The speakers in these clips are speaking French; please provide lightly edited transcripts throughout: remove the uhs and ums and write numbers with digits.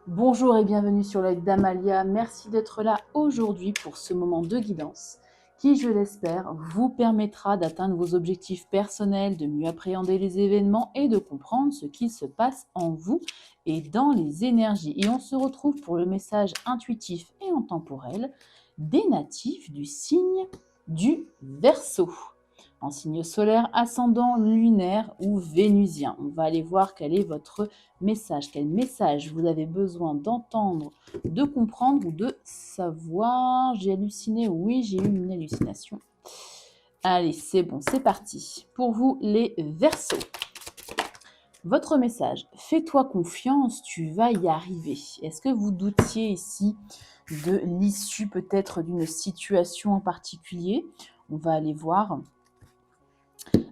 Bonjour et bienvenue sur l'œil d'Amalia. Merci d'être là aujourd'hui pour ce moment de guidance qui, je l'espère, vous permettra d'atteindre vos objectifs personnels, de mieux appréhender les événements et de comprendre ce qui se passe en vous et dans les énergies. Et on se retrouve pour le message intuitif et intemporel des natifs du signe du Verseau. En signe solaire, ascendant, lunaire ou vénusien. On va aller voir quel est votre message. Quel message vous avez besoin d'entendre, de comprendre ou de savoir. J'ai halluciné, oui, j'ai eu une hallucination. Allez, c'est bon, c'est parti. Pour vous, les Verseaux. Votre message, fais-toi confiance, tu vas y arriver. Est-ce que vous doutiez ici de l'issue peut-être d'une situation en particulier? On va aller voir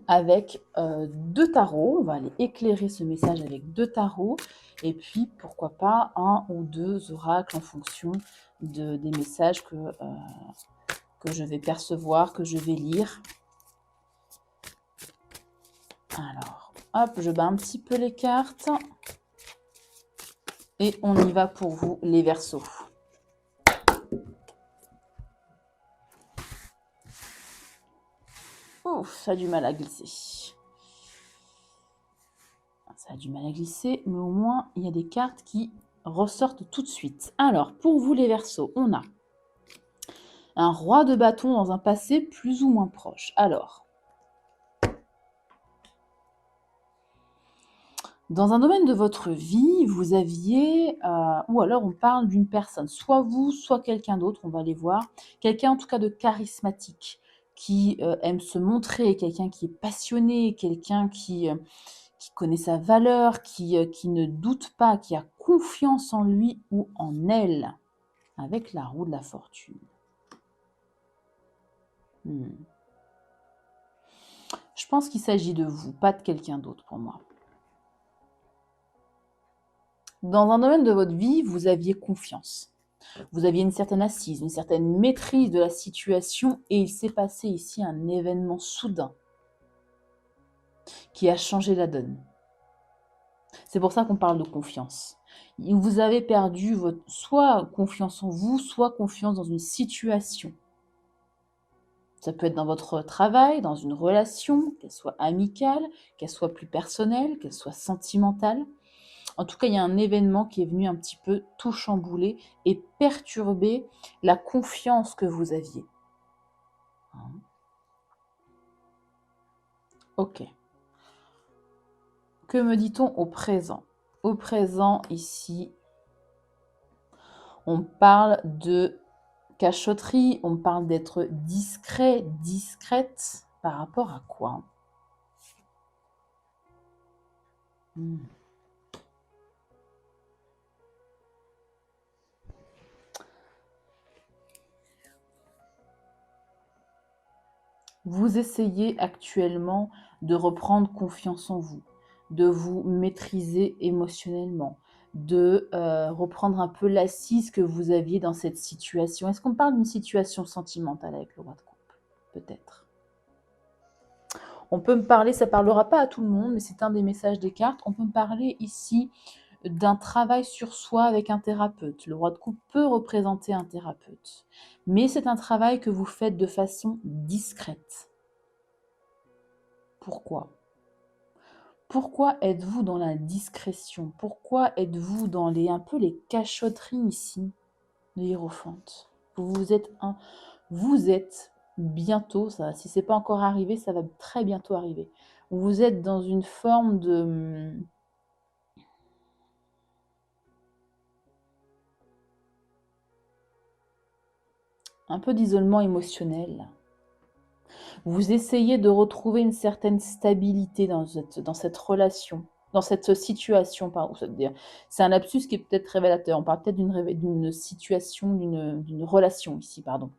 avec deux tarots. On va aller éclairer ce message avec deux tarots. Et puis, pourquoi pas, un ou deux oracles en fonction des messages que je vais percevoir, que je vais lire. Alors, hop, je bats un petit peu les cartes. Et on y va pour vous, les Verseaux. Ouf, ça a du mal à glisser. Ça a du mal à glisser, mais au moins, il y a des cartes qui ressortent tout de suite. Alors, pour vous, les Verseaux, on a un roi de bâton dans un passé plus ou moins proche. Alors, dans un domaine de votre vie, vous aviez, ou alors on parle d'une personne, soit vous, soit quelqu'un d'autre, on va aller voir, quelqu'un en tout cas de charismatique, qui aime se montrer, quelqu'un qui est passionné, quelqu'un qui connaît sa valeur, qui ne doute pas, qui a confiance en lui ou en elle, avec la roue de la fortune. Je pense qu'il s'agit de vous, pas de quelqu'un d'autre pour moi. Dans un domaine de votre vie, vous aviez confiance. Vous aviez une certaine assise, une certaine maîtrise de la situation et il s'est passé ici un événement soudain qui a changé la donne. C'est pour ça qu'on parle de confiance. Vous avez perdu soit confiance en vous, soit confiance dans une situation. Ça peut être dans votre travail, dans une relation, qu'elle soit amicale, qu'elle soit plus personnelle, qu'elle soit sentimentale. En tout cas, il y a un événement qui est venu un petit peu tout chambouler et perturber la confiance que vous aviez. Ok. Que me dit-on au présent? Au présent, ici, on parle de cachotterie, on parle d'être discret, discrète. Par rapport à quoi? Vous essayez actuellement de reprendre confiance en vous, de vous maîtriser émotionnellement, de reprendre un peu l'assise que vous aviez dans cette situation. Est-ce qu'on parle d'une situation sentimentale avec le roi de coupe? Peut-être. On peut me parler, ça ne parlera pas à tout le monde, mais c'est un des messages des cartes. On peut me parler ici d'un travail sur soi avec un thérapeute. Le roi de coupe peut représenter un thérapeute, mais c'est un travail que vous faites de façon discrète. Pourquoi? Pourquoi êtes-vous dans la discrétion? Pourquoi êtes-vous dans un peu les cachotteries ici de Hiérophante? Vous êtes bientôt, si c'est pas encore arrivé, ça va très bientôt arriver. Vous êtes dans une forme de un peu d'isolement émotionnel. Vous essayez de retrouver une certaine stabilité dans cette relation, dans cette situation, pardon. C'est un lapsus qui est peut-être révélateur. On parle peut-être d'une situation, d'une relation ici, pardon.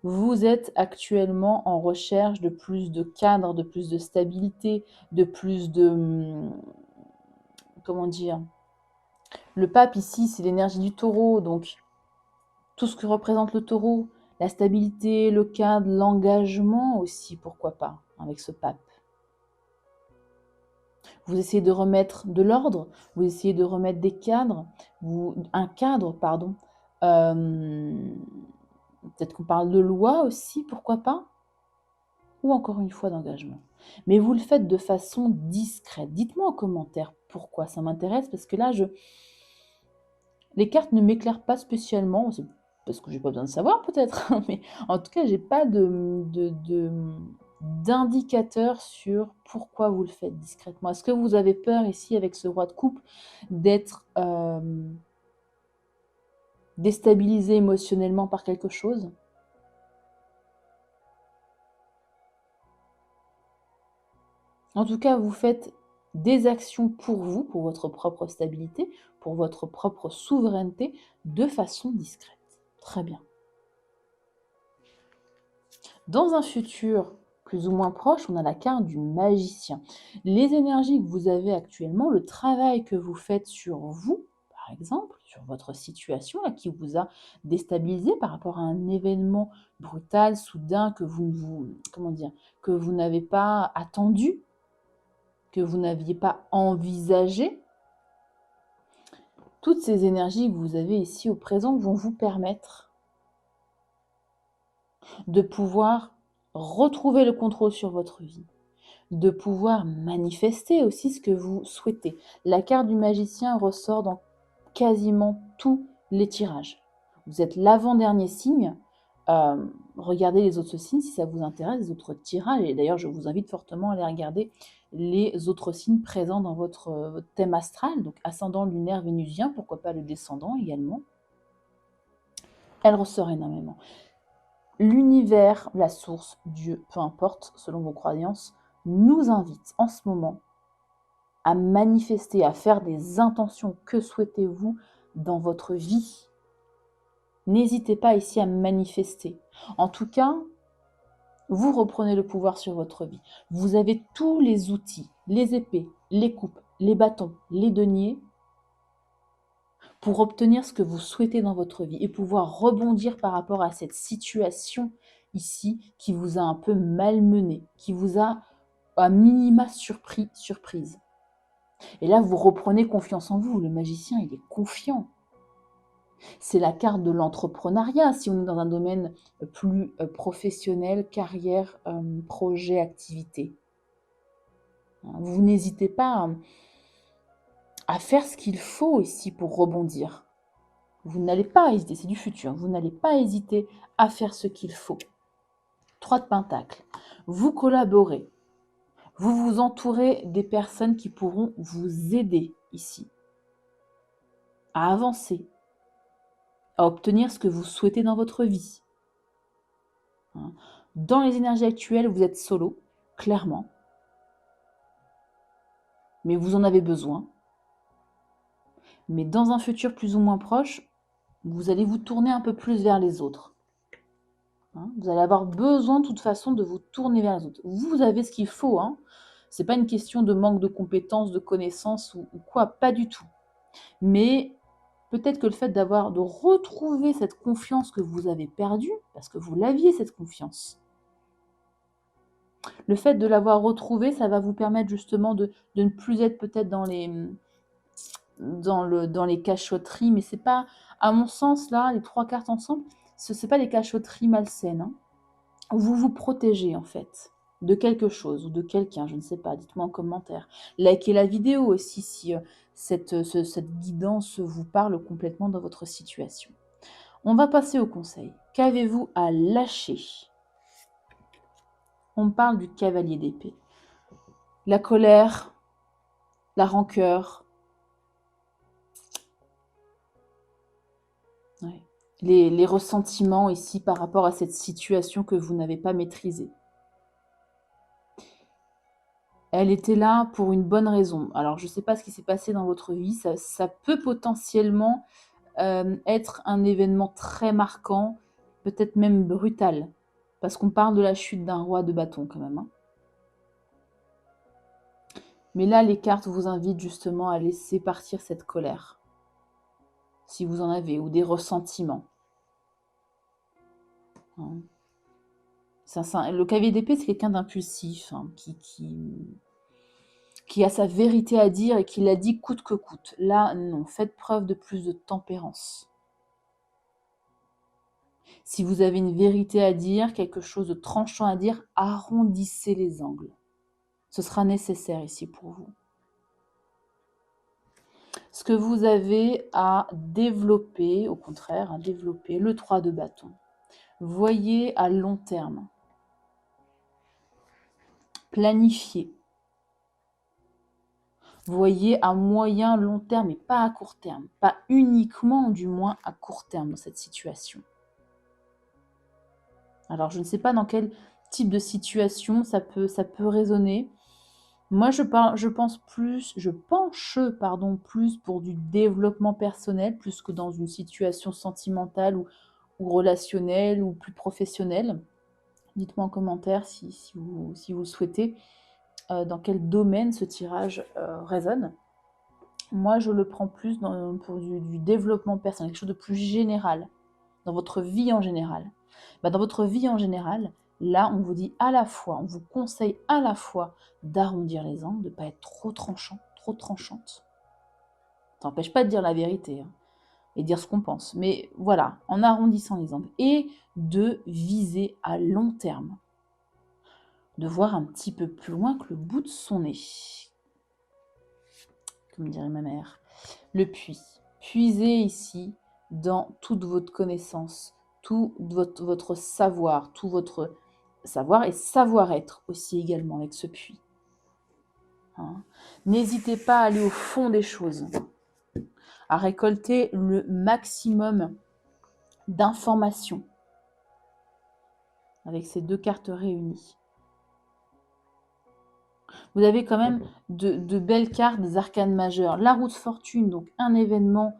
Vous êtes actuellement en recherche de plus de cadre, de plus de stabilité, de plus de... Comment dire? Le pape ici, c'est l'énergie du taureau, donc tout ce que représente le taureau, la stabilité, le cadre, l'engagement aussi, pourquoi pas, avec ce pape. Vous essayez de remettre de l'ordre, vous essayez de remettre des cadres, un cadre, pardon. Peut-être qu'on parle de loi aussi, pourquoi pas? Ou encore une fois d'engagement. Mais vous le faites de façon discrète. Dites-moi en commentaire pourquoi ça m'intéresse, parce que là, les cartes ne m'éclairent pas spécialement, c'est parce que j'ai pas besoin de savoir peut-être, mais en tout cas, j'ai pas d'indicateur sur pourquoi vous le faites discrètement. Est-ce que vous avez peur ici, avec ce roi de coupe, d'être déstabilisé émotionnellement par quelque chose? En tout cas, vous faites des actions pour vous, pour votre propre stabilité, pour votre propre souveraineté, de façon discrète. Très bien. Dans un futur plus ou moins proche, on a la carte du magicien. Les énergies que vous avez actuellement, le travail que vous faites sur vous, par exemple, sur votre situation là, qui vous a déstabilisé par rapport à un événement brutal, soudain, que que vous n'avez pas attendu, que vous n'aviez pas envisagé. Toutes ces énergies que vous avez ici au présent vont vous permettre de pouvoir retrouver le contrôle sur votre vie, de pouvoir manifester aussi ce que vous souhaitez. La carte du magicien ressort dans quasiment tous les tirages. Vous êtes l'avant-dernier signe. Regardez les autres signes si ça vous intéresse, les autres tirages. Et d'ailleurs, je vous invite fortement à aller regarder les autres signes présents dans votre thème astral, donc ascendant, lunaire, vénusien, pourquoi pas le descendant également. Elle ressort énormément. L'univers, la source, Dieu, peu importe, selon vos croyances, nous invite en ce moment à manifester, à faire des intentions. Que souhaitez-vous dans votre vie? N'hésitez pas ici à manifester. En tout cas, vous reprenez le pouvoir sur votre vie. Vous avez tous les outils, les épées, les coupes, les bâtons, les deniers, pour obtenir ce que vous souhaitez dans votre vie et pouvoir rebondir par rapport à cette situation ici qui vous a un peu malmené, qui vous a à minima surprise. Et là, vous reprenez confiance en vous. Le magicien, il est confiant. C'est la carte de l'entrepreneuriat, si on est dans un domaine plus professionnel, carrière, projet, activité. Vous n'hésitez pas à faire ce qu'il faut ici pour rebondir. Vous n'allez pas hésiter, c'est du futur, vous n'allez pas hésiter à faire ce qu'il faut. 3 de Pentacles. Vous collaborez. Vous vous entourez des personnes qui pourront vous aider ici à avancer, à obtenir ce que vous souhaitez dans votre vie. Dans les énergies actuelles, vous êtes solo, clairement. Mais vous en avez besoin. Mais dans un futur plus ou moins proche, vous allez vous tourner un peu plus vers les autres. Vous allez avoir besoin de toute façon de vous tourner vers les autres. Vous avez ce qu'il faut. Ce n'est pas une question de manque de compétences, de connaissances ou quoi, pas du tout. Mais peut-être que le fait de retrouver cette confiance que vous avez perdue, parce que vous l'aviez cette confiance, le fait de l'avoir retrouvée, ça va vous permettre justement de ne plus être peut-être dans les cachotteries, mais c'est pas, à mon sens, là, les 3 cartes ensemble, ce n'est pas des cachotteries malsaines. Vous vous protégez en fait de quelque chose ou de quelqu'un, je ne sais pas, dites-moi en commentaire. Likez la vidéo aussi si cette guidance vous parle complètement dans votre situation. On va passer au conseil. Qu'avez-vous à lâcher? On parle du cavalier d'épée. La colère, la rancœur, ouais. Les ressentiments ici par rapport à cette situation que vous n'avez pas maîtrisée. Elle était là pour une bonne raison. Alors, je ne sais pas ce qui s'est passé dans votre vie. Ça peut potentiellement être un événement très marquant, peut-être même brutal. Parce qu'on parle de la chute d'un roi de bâton quand même. Mais là, les cartes vous invitent justement à laisser partir cette colère. Si vous en avez, ou des ressentiments. Le cavalier d'épée, c'est quelqu'un d'impulsif, qui qui a sa vérité à dire et qui l'a dit coûte que coûte. Là, non, faites preuve de plus de tempérance. Si vous avez une vérité à dire, quelque chose de tranchant à dire, arrondissez les angles. Ce sera nécessaire ici pour vous. Ce que vous avez à développer, au contraire, à développer le 3 de bâton. Voyez à long terme. Planifiez. Voyez à moyen, long terme et pas à court terme. Pas uniquement, du moins, à court terme dans cette situation. Alors, je ne sais pas dans quel type de situation ça peut résonner. Moi, je penche plus pour du développement personnel, plus que dans une situation sentimentale ou relationnelle ou plus professionnelle. Dites-moi en commentaire si vous le souhaitez, dans quel domaine ce tirage résonne. Moi, je le prends plus pour du développement personnel, quelque chose de plus général, dans votre vie en général. Dans votre vie en général, là, on vous dit à la fois, on vous conseille à la fois d'arrondir les angles, de ne pas être trop tranchant, trop tranchante. Ça n'empêche pas de dire la vérité et dire ce qu'on pense. Mais voilà, en arrondissant les angles. Et de viser à long terme. De voir un petit peu plus loin que le bout de son nez. Comme dirait ma mère. Le puits. Puisez ici dans toute votre connaissance, tout votre savoir, tout votre savoir et savoir-être aussi également avec ce puits. N'hésitez pas à aller au fond des choses, à récolter le maximum d'informations avec ces deux cartes réunies. Vous avez quand même de belles cartes des arcanes majeures. La roue de fortune, donc un événement,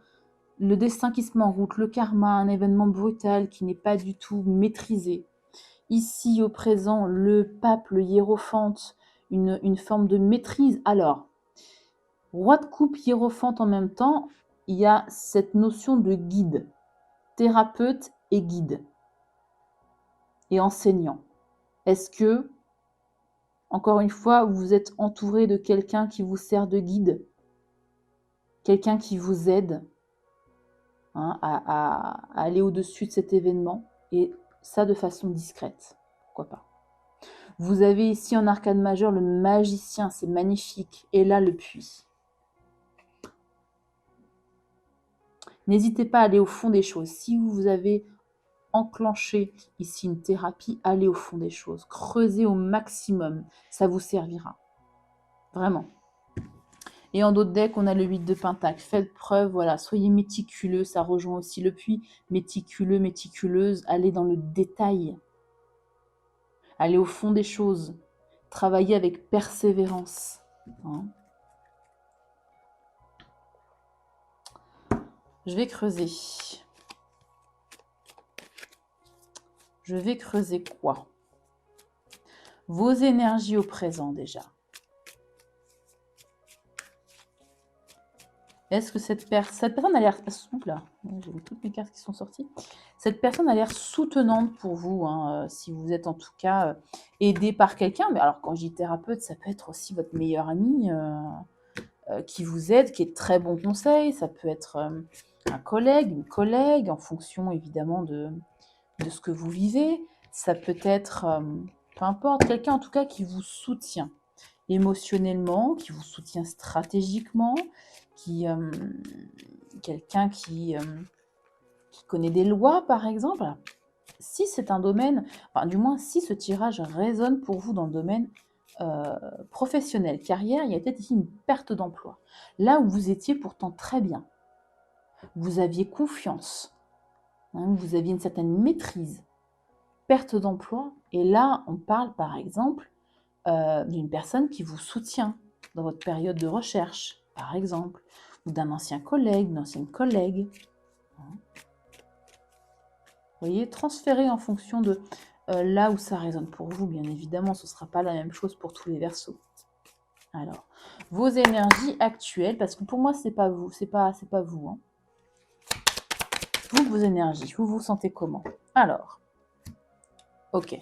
le destin qui se met en route, le karma, un événement brutal qui n'est pas du tout maîtrisé. Ici, au présent, le pape, le hiérophante, une forme de maîtrise. Alors, roi de coupe, hiérophante en même temps, il y a cette notion de guide, thérapeute et guide, et enseignant. Est-ce que, encore une fois, vous êtes entouré de quelqu'un qui vous sert de guide, quelqu'un qui vous aide à aller au-dessus de cet événement, et ça de façon discrète, pourquoi pas. Vous avez ici en arcane majeur le magicien, c'est magnifique, et là le puits. N'hésitez pas à aller au fond des choses. Si vous avez enclenché ici une thérapie, allez au fond des choses, creusez au maximum, ça vous servira. Vraiment. Et en d'autres decks, on a le 8 de Pentacle. Faites preuve, voilà, soyez méticuleux, ça rejoint aussi le puits. Méticuleux, méticuleuse, allez dans le détail. Allez au fond des choses. Travaillez avec persévérance. Je vais creuser. Je vais creuser quoi? Vos énergies au présent déjà. Est-ce que cette personne a l'air... Oula, j'ai vu toutes mes cartes qui sont sorties. Cette personne a l'air soutenante pour vous, si vous êtes en tout cas aidé par quelqu'un. Mais alors, quand je dis thérapeute, ça peut être aussi votre meilleur ami qui vous aide, qui est de très bons conseils. Ça peut être un collègue, une collègue, en fonction évidemment de ce que vous vivez. Ça peut être, peu importe, quelqu'un en tout cas qui vous soutient émotionnellement, qui vous soutient stratégiquement, quelqu'un qui connaît des lois, par exemple. Si c'est un domaine, enfin du moins si ce tirage résonne pour vous dans le domaine professionnel, carrière, il y a peut-être ici une perte d'emploi. Là où vous étiez pourtant très bien, vous aviez confiance, vous aviez une certaine maîtrise, perte d'emploi, et là on parle par exemple d'une personne qui vous soutient dans votre période de recherche, par exemple, ou d'un ancien collègue, d'une ancienne collègue. Vous voyez, transférez en fonction de là où ça résonne pour vous, bien évidemment, ce ne sera pas la même chose pour tous les Verseaux. Alors, vos énergies actuelles, parce que pour moi, c'est pas vous, c'est pas vous. Vos énergies, vous vous sentez comment? Alors, ok.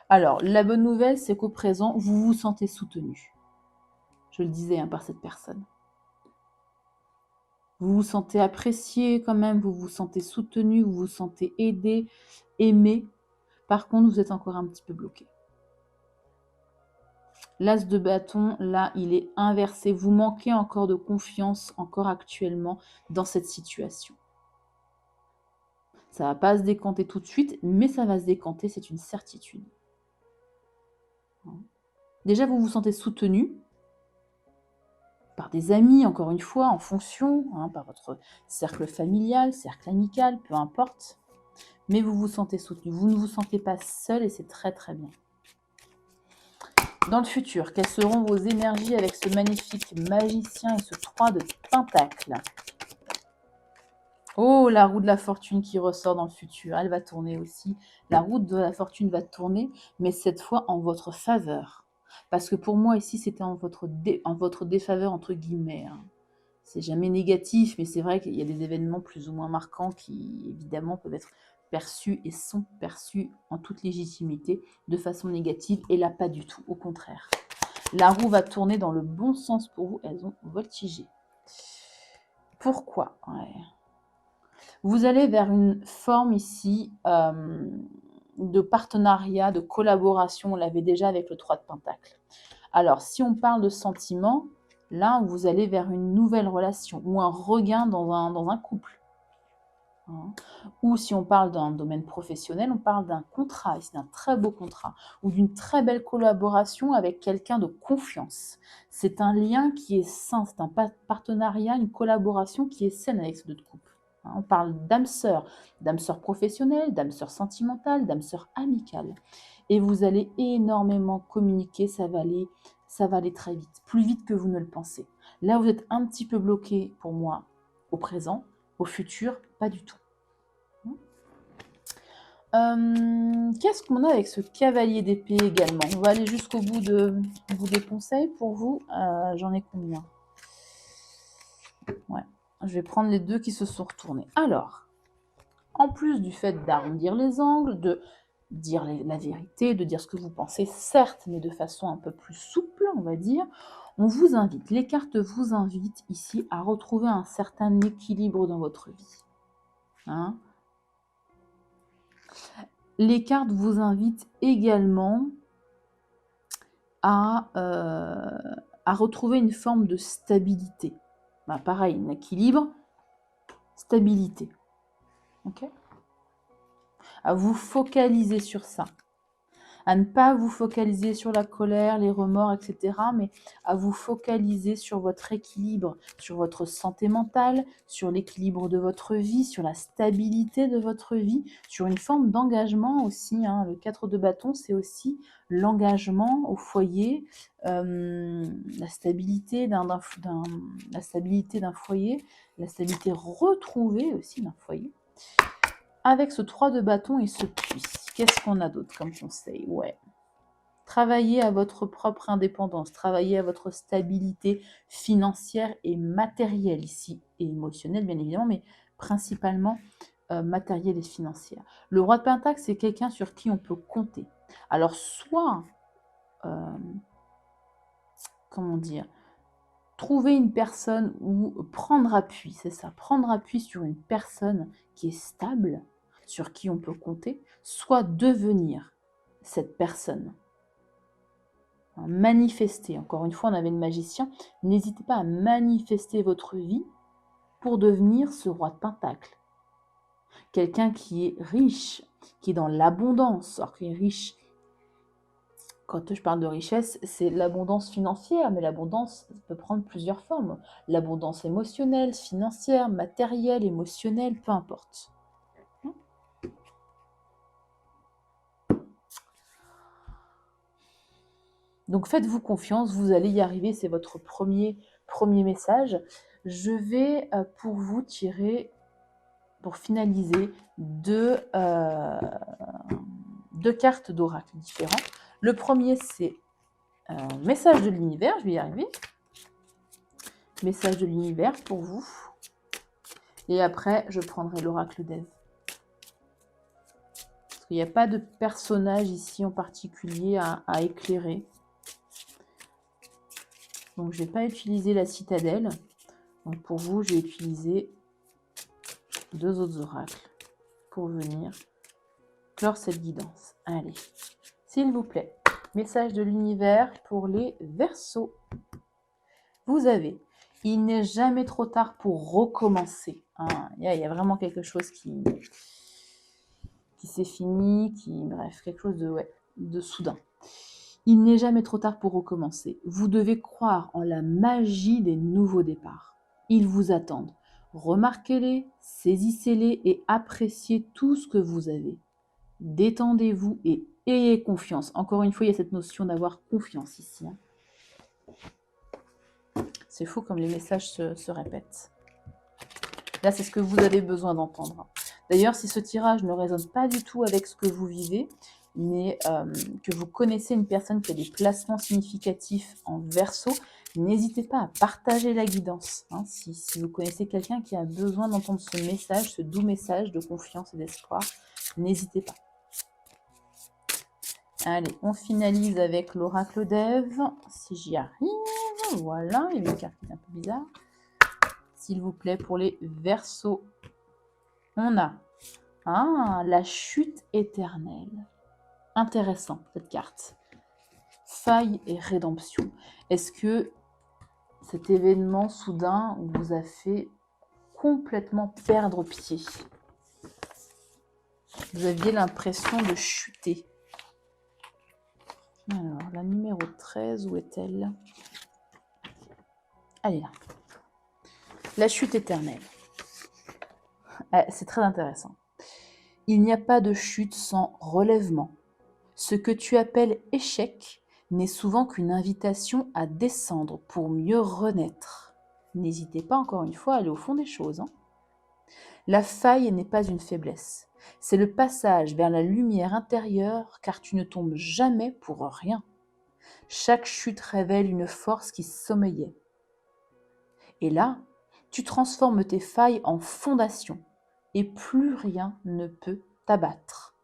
Alors, la bonne nouvelle, c'est qu'au présent, vous vous sentez soutenu. je le disais, hein, par cette personne. Vous vous sentez apprécié quand même, vous vous sentez soutenu, vous vous sentez aidé, aimé. Par contre, vous êtes encore un petit peu bloqué. L'as de bâton, là, il est inversé. Vous manquez encore de confiance, encore actuellement, dans cette situation. Ça ne va pas se décanter tout de suite, mais ça va se décanter, c'est une certitude. Déjà, vous vous sentez soutenu par des amis, encore une fois, en fonction, hein, par votre cercle familial, cercle amical, peu importe. Mais vous vous sentez soutenu, vous ne vous sentez pas seul et c'est très très bien. Dans le futur, quelles seront vos énergies avec ce magnifique magicien et ce 3 de pentacles? Oh, la roue de la fortune qui ressort dans le futur, elle va tourner aussi. La roue de la fortune va tourner, mais cette fois en votre faveur. Parce que pour moi, ici, c'était en votre défaveur, entre guillemets. Hein. C'est jamais négatif, mais c'est vrai qu'il y a des événements plus ou moins marquants qui, évidemment, peuvent être perçus et sont perçus en toute légitimité de façon négative, et là, pas du tout, au contraire. La roue va tourner dans le bon sens pour vous, elles ont voltigé. Pourquoi? Ouais. Vous allez vers une forme ici de partenariat, de collaboration, on l'avait déjà avec le 3 de Pentacle. Alors, si on parle de sentiments, là, vous allez vers une nouvelle relation ou un regain dans un couple. Hein. Ou si on parle d'un domaine professionnel, on parle d'un contrat, c'est un très beau contrat, ou d'une très belle collaboration avec quelqu'un de confiance. C'est un lien qui est sain, c'est un partenariat, une collaboration qui est saine avec ce deux de couple. Hein. On parle d'âme sœur professionnelle, d'âme sœur sentimentale, d'âme sœur amicale. Et vous allez énormément communiquer, ça va aller très vite, plus vite que vous ne le pensez. Là, vous êtes un petit peu bloqué pour moi au présent. Au futur, pas du tout. Qu'est-ce qu'on a avec ce cavalier d'épée également? On va aller jusqu'au bout des conseils pour vous. J'en ai combien? Ouais, je vais prendre les deux qui se sont retournés. Alors, en plus du fait d'arrondir les angles, de dire la vérité, de dire ce que vous pensez, certes, mais de façon un peu plus souple, on va dire, on vous invite, les cartes vous invitent ici à retrouver un certain équilibre dans votre vie. Hein? Les cartes vous invitent également à retrouver une forme de stabilité. Bah, pareil, un équilibre, stabilité. Ok ? À vous focaliser sur ça. À ne pas vous focaliser sur la colère, les remords, etc., mais à vous focaliser sur votre équilibre, sur votre santé mentale, sur l'équilibre de votre vie, sur la stabilité de votre vie, sur une forme d'engagement aussi. Hein. Le 4 de bâton, c'est aussi l'engagement au foyer, la stabilité d'un foyer, la stabilité retrouvée aussi d'un foyer. Avec ce 3 de bâton et ce puits, qu'est-ce qu'on a d'autre comme conseil? Ouais. Travaillez à votre propre indépendance, travaillez à votre stabilité financière et matérielle ici, et émotionnelle bien évidemment, mais principalement matérielle et financière. Le roi de Pentacle, c'est quelqu'un sur qui on peut compter. Alors soit, comment dire, trouver une personne ou prendre appui, c'est ça, prendre appui sur une personne qui est stable, sur qui on peut compter, soit devenir cette personne. Manifester, encore une fois, on avait le magicien, n'hésitez pas à manifester votre vie pour devenir ce roi de Pentacle. Quelqu'un qui est riche, qui est dans l'abondance, alors qui est riche. Quand je parle de richesse, c'est l'abondance financière, mais l'abondance peut prendre plusieurs formes. L'abondance émotionnelle, financière, matérielle, émotionnelle, peu importe. Donc faites-vous confiance, vous allez y arriver, c'est votre premier message. Je vais pour vous tirer, pour finaliser, deux cartes d'oracle différents. Le premier, c'est message de l'univers, je vais y arriver. Message de l'univers pour vous. Et après, je prendrai l'oracle d'Ève. Parce qu'il n'y a pas de personnage ici en particulier à éclairer. Donc, je ne vais pas utiliser la citadelle. Donc, pour vous, j'ai utilisé 2 autres oracles pour venir clore cette guidance. Allez, s'il vous plaît, message de l'univers pour les Verseaux. Vous avez, il n'est jamais trop tard pour recommencer. Hein. Il y a vraiment quelque chose qui s'est fini, bref, quelque chose de soudain. Il n'est jamais trop tard pour recommencer. Vous devez croire en la magie des nouveaux départs. Ils vous attendent. Remarquez-les, saisissez-les et appréciez tout ce que vous avez. Détendez-vous et ayez confiance. Encore une fois, il y a cette notion d'avoir confiance ici. Hein. C'est fou comme les messages se répètent. Là, c'est ce que vous avez besoin d'entendre. D'ailleurs, si ce tirage ne résonne pas du tout avec ce que vous vivez, mais que vous connaissez une personne qui a des placements significatifs en Verseau, n'hésitez pas à partager la guidance. Hein, si vous connaissez quelqu'un qui a besoin d'entendre ce message, ce doux message de confiance et d'espoir, n'hésitez pas. Allez, on finalise avec l'oracle d'Ève, si j'y arrive. Voilà, il y a une carte qui est un peu bizarre. S'il vous plaît, pour les Verseaux, on a la chute éternelle. Intéressant, cette carte. Faille et rédemption. Est-ce que cet événement soudain vous a fait complètement perdre pied? Vous aviez l'impression de chuter. Alors, la numéro 13, où est-elle? Elle est là. La chute éternelle. C'est très intéressant. Il n'y a pas de chute sans relèvement. Ce que tu appelles échec n'est souvent qu'une invitation à descendre pour mieux renaître. N'hésitez pas encore une fois à aller au fond des choses. Hein. La faille n'est pas une faiblesse. C'est le passage vers la lumière intérieure car tu ne tombes jamais pour rien. Chaque chute révèle une force qui sommeillait. Et là, tu transformes tes failles en fondation et plus rien ne peut t'abattre.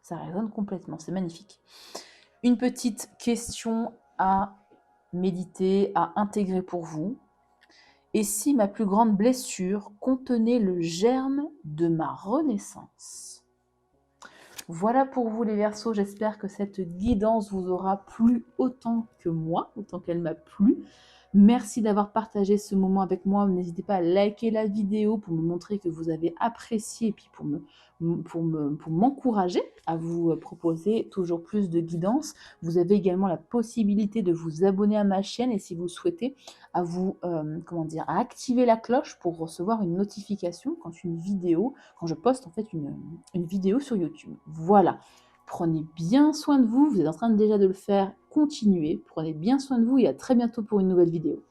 Ça résonne complètement, c'est magnifique. Une petite question à méditer, à intégrer pour vous. Et si ma plus grande blessure contenait le germe de ma renaissance? Voilà pour vous les Verseaux, j'espère que cette guidance vous aura plu autant que moi, autant qu'elle m'a plu. Merci d'avoir partagé ce moment avec moi. N'hésitez pas à liker la vidéo pour me montrer que vous avez apprécié et puis pour m'encourager à vous proposer toujours plus de guidance. Vous avez également la possibilité de vous abonner à ma chaîne et si vous souhaitez à à activer la cloche pour recevoir une notification quand je poste en fait une vidéo sur YouTube. Voilà. Prenez bien soin de vous, vous êtes en train déjà de le faire, continuez, prenez bien soin de vous et à très bientôt pour une nouvelle vidéo.